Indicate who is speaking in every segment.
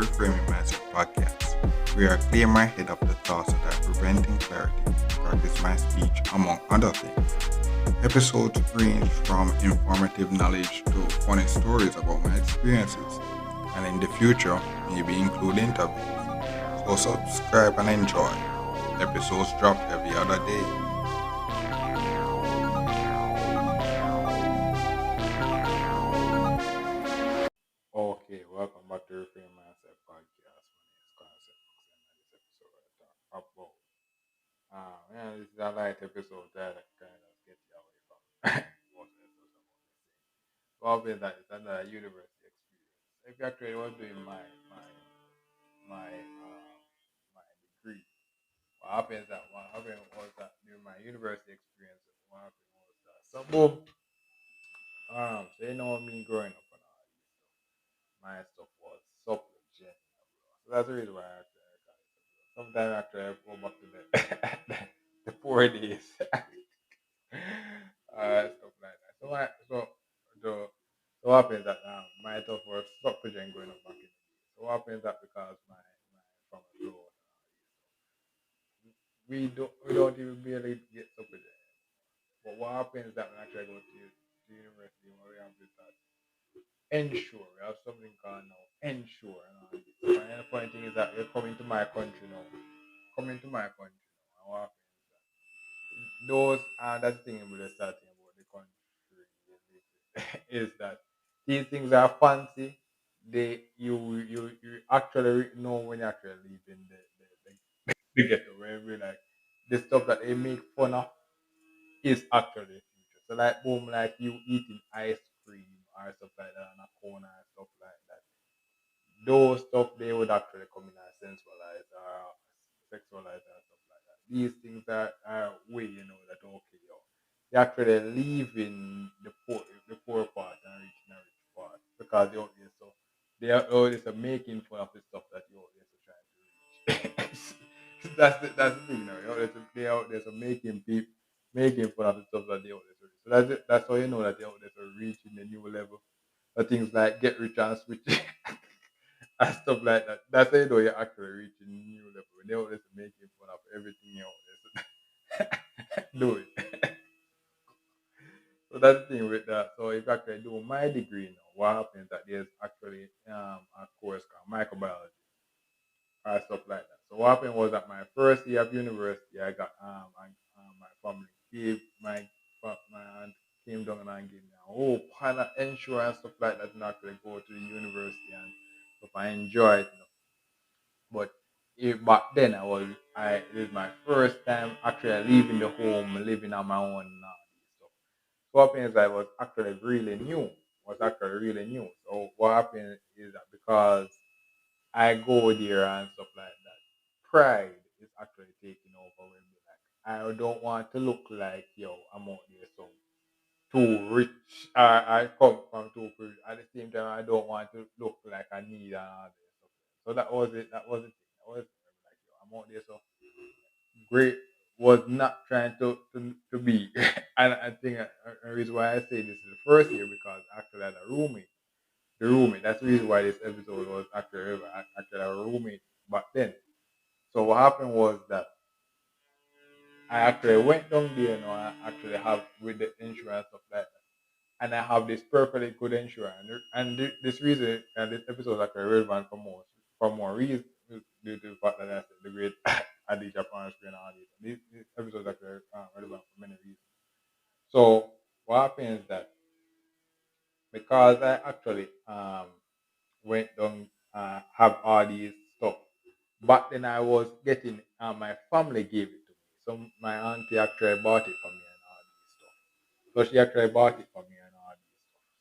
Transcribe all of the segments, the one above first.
Speaker 1: Reframing Mindset podcast. We are clear my head of the thoughts that are preventing clarity, practice my speech, among other things. Episodes range from informative knowledge to funny stories about my experiences, and in the future, maybe include interviews. So subscribe and enjoy. Episodes drop every other day. Okay, welcome back to Reframing Mindset podcast. My name is Concept, and this episode I talk about. This is a light episode that kind of gets you away from most episodes about this thing. Probably that it's another university experience. If you actually was doing my my degree, what happened was that during my university experience, what happened was that so boom, so you know me growing up and all this stuff, my stuff was supplement gen, bro. So that's the reason why I got it. Sometimes actually I go back to the the 4 days. Stuff like that. So so what happens that my thought was stop project going up back in the day. So what happens that because my from a low, we don't even barely get stuff project. But what happens that when actually I go to university, what we have is that ensure we have something called now ensure and all this. And the funny thing is that you're coming to my country now, coming to my country now, and what happens is that those that's the thing with the starting about the country you live in, is that these things are fancy. You actually know when you actually live in the ghetto where we like the stuff that they make fun of is actually the future. So like boom, like you eating ice cream or stuff like that on a corner and stuff like that. Those stuff they would actually come in and sensualize or sexualize and stuff like that. These things are way you know that okay yo. They actually leave in the poor part and rich in the rich part because they out there so they are always making fun of the stuff that you out there so trying to reach. That's the thing now. They out there so making fun of the stuff that they out there so reach. So that's how you know that they out there so reaching the new level. Things like get rich and switch and stuff like that. That's how you know you're actually reaching new level. They always making fun of everything else. Do it. So that's the thing with that. So if I actually do my degree now, what happens that there's actually a course called microbiology or stuff like that. So what happened was that my first year of university, I got my family gave my aunt came down and gave me a whole pile of insurance stuff like that, and actually go to the university and stuff. I enjoy it, but back then it was my first time actually leaving the home, living on my own and all this stuff. So what happened is I was actually really new. Was actually really new. So what happened is that because I go there and stuff like that, pride is actually taking over with me. Like I don't want to look like yo, I'm out there so too rich. I come from too rich. At the same time, I don't want to look like I need and all this stuff. So that was it. That was it. That was it. Like yo, I'm out there so great. Was not trying to be, and I think the reason why I say this is the first year because actually I had a roommate. The roommate. That's the reason why this episode was actually a roommate back then. So what happened was that I actually went down there, I actually have with the insurance stuff like that. And I have this perfectly good insurance. And this reason, and this episode is actually relevant for more reasons due to the fact that I said the great Aditya Japan screen and all this. This episode is actually relevant for many reasons. So what happened is that because I actually went down have all these stuff. But then I was getting my family gave it to me. So my auntie actually bought it for me and all these stuff. So she actually bought it for me and all these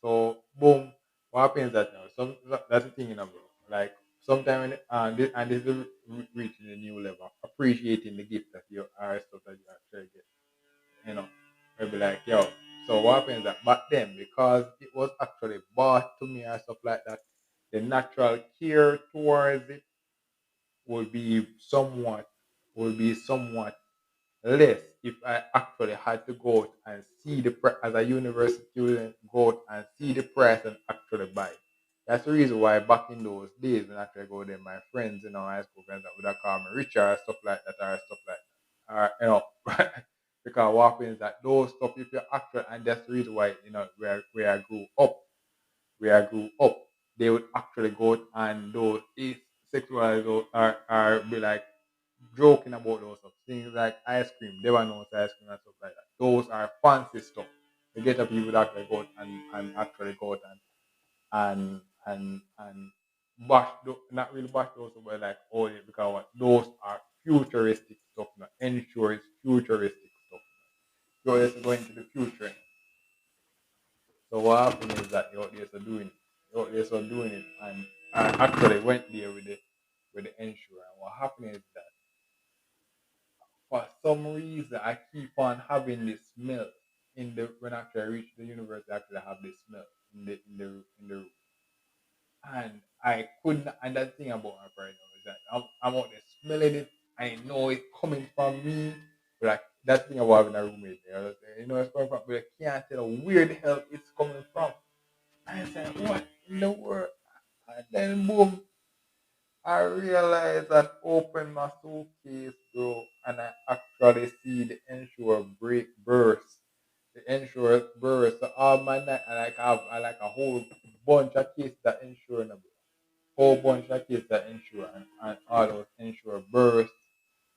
Speaker 1: stuff. So boom, what happens that now? That's the thing, bro. Like sometimes and this is reaching a new level, appreciating the gift that you are stuff that you actually get you know, maybe like, yo. So what happens that back then, because it was actually bought to me and stuff like that, the natural care towards it would be somewhat would be somewhat less if I actually had to go out and see the price as a university student, go out and see the price and actually buy. That's the reason why back in those days when I actually go there, my friends, high school friends that would have called me Richard, stuff like that, or stuff like that. Because what happens is that those stuff, if you actually, and that's the reason why, where I grew up, they would actually go out and those is sexual or be like joking about those stuff. Things like ice cream, they were known as ice cream and stuff like that. Those are fancy stuff. The get people that actually go out and actually go out and bash not really bash those but like oh yeah, because what those are futuristic stuff now. Ensure it's futuristic stuff. So it's going to the future. So what happened is that the audience are doing it. The audience are doing it and I actually went there with the ensure. And what happened is that for some reason I keep on having this smell in the when actually I reach the university I actually have this smell in the room. And I couldn't. And that thing about my right now is that I'm out there smelling it. I know it's coming from me. But like that thing about having a roommate there, it's coming from, but I can't tell where the hell it's coming from. I said, what in the world? And then boom, I realized that open my suitcase, bro, and I actually see the ensure break burst. The ensure burst. So all my night, I like a whole bunch of cases that ensure whole bunch of kids that insure and all those insure burst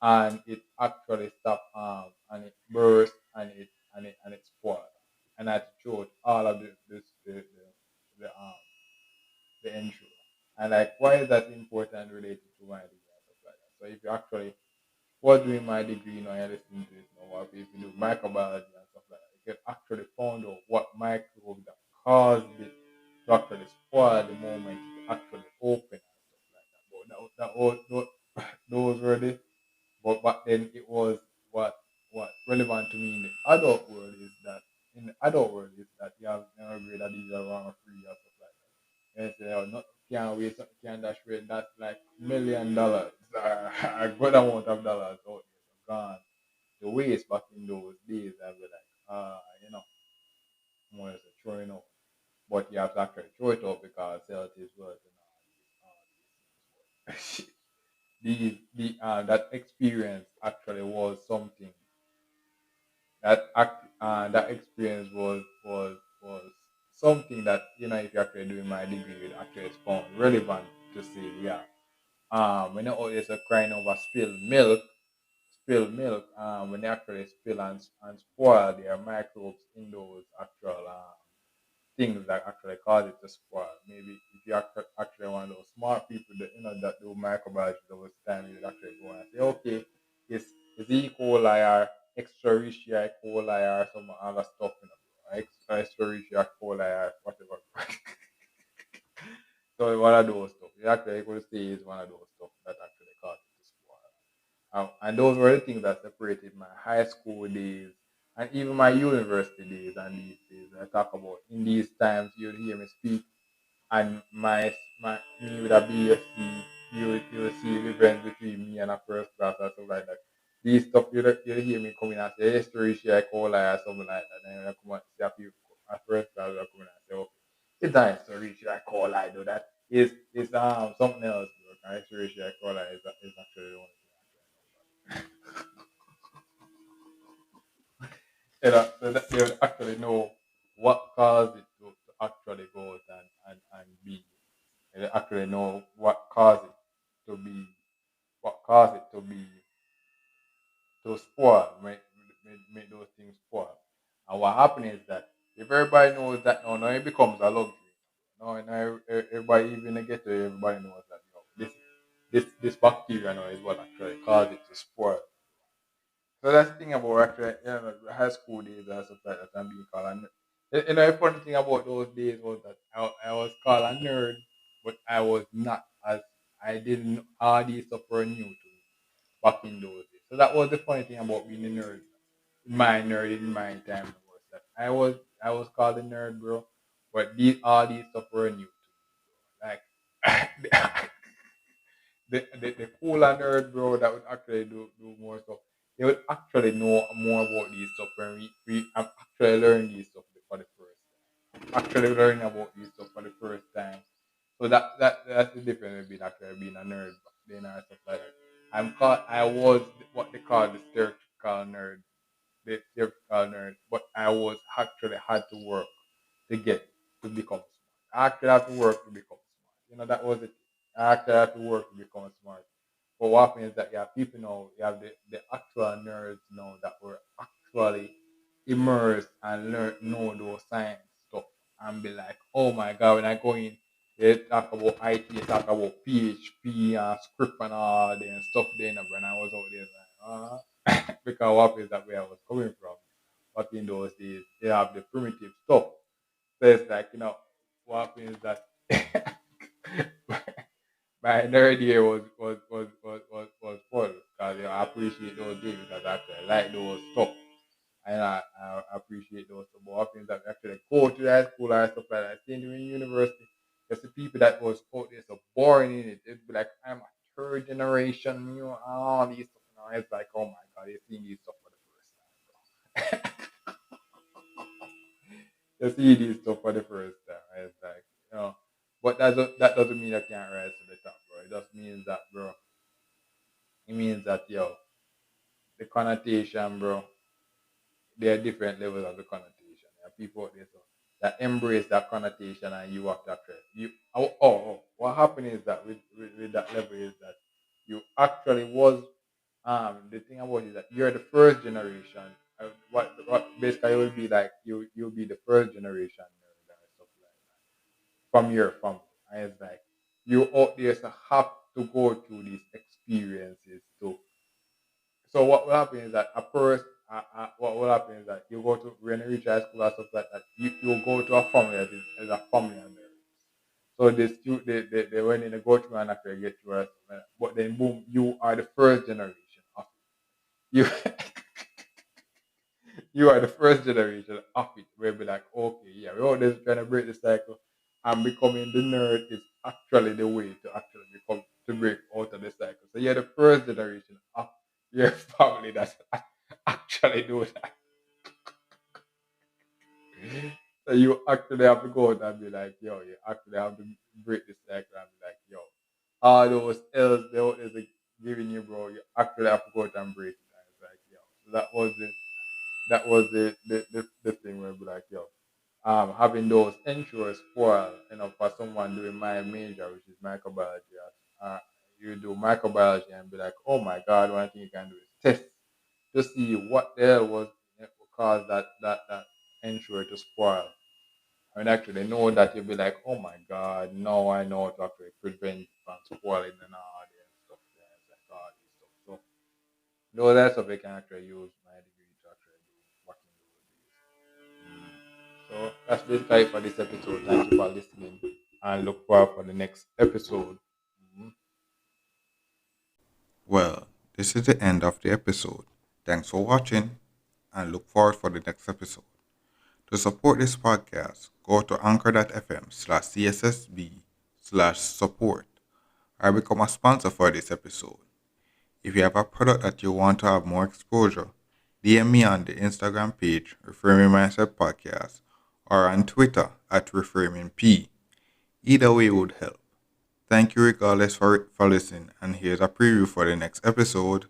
Speaker 1: and it actually stopped and it burst and it spoiled and I had to throw out all of the insure. And like why is that important related to my degree and stuff like that? So if you actually was doing my degree, you're listening to this, what if you do microbiology and stuff like that, you can actually find out what microbes that caused it to actually spoil the moment it actually open and stuff like that. But those were the but then it was what relevant to me in the adult world is that you have grade that these are wrong or free or stuff like that. And say, oh, not can't wait, something can't dash rate that's like $1 million a good amount of dollars out there so gone to waste back in those days. I'd be like, more or less throwing out. But you have to actually throw it out because sales is worth all these things. That experience actually was something that experience was something that if you're actually doing my degree it actually is found relevant to say yeah when you're always crying over spilled milk when they actually spill and spoil there are microbes in those actual things that actually cause it to spoil. Maybe if you actually one of those smart people that that do microbiology those time you actually go and say, okay, is E. coli or Escherichia coli or some other stuff, Escherichia coli or whatever. So one of those stuff. You actually going to say is one of those stuff that actually causes it to spoil. And those were the things that separated my high school days and even my university days and these days. I talk about in these times you'll hear me speak and my me with a BSc, you'll see the difference between me and a first class or something like that. These stuff you'll hear me coming and say history share call or something like that. Then I come and see a people a first class will come in and say, okay, it's not history share call I do that. It's something else, bro. History share call is actually the only thing I actually know. So that they would actually know what caused it to actually go out and be. They actually know to be what caused it to spoil, make those things spoil. And what happens is that if everybody knows that now it becomes a luxury. Now everybody even get to everybody knows that this bacteria now is what actually caused it to spoil. So that's the thing about actually, high school days and stuff like that and being called a nerd. The funny thing about those days was that I was called a nerd, but I was not as I didn't all these stuff were new to me back in those days. So that was the funny thing about being a nerd. My nerd in my time was that I was called a nerd, bro, but these all these stuff were new to me. Like the cooler nerd bro that would actually do more stuff. They would actually know more about these stuff when we I'm actually learning these stuff for the first time. Actually learning about these stuff for the first time. So that's the difference between actually being a nerd back then and stuff like that. I was what they call the stereotypical nerd, but I was actually had to work to get to become smart. I actually had to work to become smart. That was it. I actually had to work to become smart. But what happens is that you have people now, you have the actual nerds now that were actually immersed and know those science stuff and be like, oh my god, when I go in, they talk about IT, they talk about PHP and script and all that and stuff there, when I was out there like, because what is that where I was coming from. But in those days, they have the primitive stuff. So it's like, what happens is that my nerd year was fun because I appreciate those days because actually I like those stuff. And I appreciate those stuff. But what happens is that we actually go to that school and stuff like that. Same in university. There's the people that was out there so boring in it. It'd be like, I'm a third generation, all these stuff. It's like, oh my god, you're seeing these stuff for the first time, bro. You see these stuff for the first time. It's like, but that doesn't mean I can't rise to the top, bro. It just means that, bro. It means that, yo, the connotation, bro, there are different levels of the connotation. There are people out there so that embrace that connotation and you have to accept. What happened is that with that level is that you actually was the thing about it is that you're the first generation. What basically it will be like you'll be the first generation nerd and stuff like that from your family. And it's like you out there so have to go through these experiences to so what will happen is that at first, what will happen is that you go to when you reach high school or stuff like that, you go to a family that is a family and there. So they when they go through and after get through it, but then boom, you are the first generation of you you are the first generation of it. Where be like, okay, yeah, we're all just trying to break the cycle and becoming the nerd is actually the way to actually become to break out of the cycle. So you're the first generation of your family that actually do that. So you actually have to go out and be like, yo, you actually have to break the cycle and be like, yo, all those L's they always like giving you, bro, you actually have to go out and break it. And it's like, yo, so that was the thing where be like, yo, having those intros spoil, for someone doing my major, which is microbiology, you do microbiology and be like, oh my god, one thing you can do is test to see what the hell was caused that intro to spoil. And actually know that you'll be like, oh my god, now I know how to actually prevent from spoiling and all that stuff. Yeah, it's like all this stuff. So no, that's what we can actually use my degree to actually do back in those days. So that's basically it for this episode. Thank you for listening and look forward for the next episode. Mhm.
Speaker 2: Well, this is the end of the episode. Thanks for watching and look forward for the next episode. To support this podcast, go to anchor.fm/cssb/support or become a sponsor for this episode. If you have a product that you want to have more exposure, DM me on the Instagram page Reframing Mindset Podcast or on Twitter at ReframingP. Either way would help. Thank you regardless for listening, and here's a preview for the next episode.